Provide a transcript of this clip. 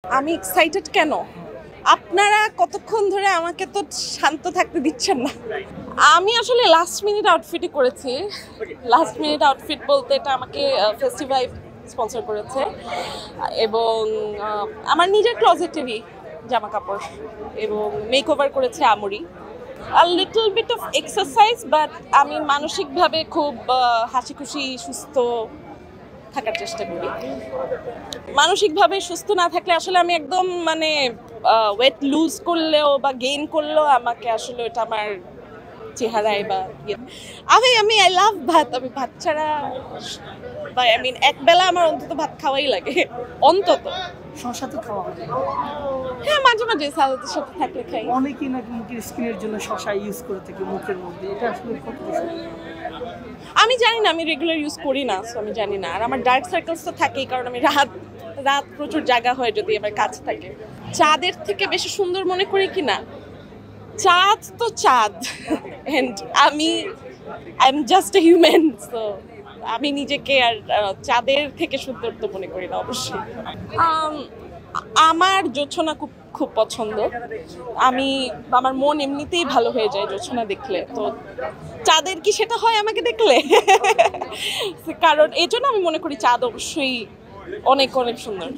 আমি এক্সাইটেড কেন? আপনারা কতক্ষণ ধরে আমাকে তো শান্ত থাকতে দিচ্ছেন না। আমি আসলে লাস্ট মিনিট আউটফিটই করেছি। লাস্ট মিনিট আউটফিট বলতে এটা আমাকে ফেস্টিভাই স্পন্সর করেছে এবং আমার নিজের ক্লোজেটেরই জামা কাপড় এবং মেকওভার করেছে আমরি। A little bit of exercise, but আমি মানসিকভাবে খুব হাসি খুশি সুস্থ থাকার চেষ্টা করি। মানসিকভাবে সুস্থ না থাকলে আসলে আমি একদম মানে ওয়েট লুজ করলেও বা গেইন করলেও আমাকে আসলে এটা আমার চেহারায় বা আমি আই লাভ ভাত। আমি ভাত ছাড়া বা একবেলা আমার অন্তত ভাত খাওয়াই লাগে অন্তত। শশা তো খাওয়া হয়। হ্যাঁ, মাঝে মাঝে সালাদের সাথে থাকলে খাই। অনেকেই নাকি মুখের স্কিনের জন্য শশা ইউজ করে থাকে মুখের মধ্যে, এটা আসলে কতটুকু সত্যি? আমি জানি না, আমি রেগুলার ইউজ করি না, সো আমি জানি না। আর আমার ডার্ক সার্কেলস তো থাকেই, কারণ আমি রাত রাত প্রচুর জায়গা হয় যদি আমার কাজ থাকে। চাঁদের থেকে বেশি সুন্দর মনে করি কি না, চাঁদ তো চাঁদ and I am just a human, so আমি নিজেকে আর চাঁদের থেকে সুন্দর তো মনে করি না অবশ্যই। আমার জোছনা খুব খুব পছন্দ। আমার মন এমনিতেই ভালো হয়ে যায় জোছনা দেখলে, তো চাঁদের কি সেটা হয় আমাকে দেখলে? কারণ এই জন্য আমি মনে করি চাঁদ অবশ্যই অনেক অনেক সুন্দর।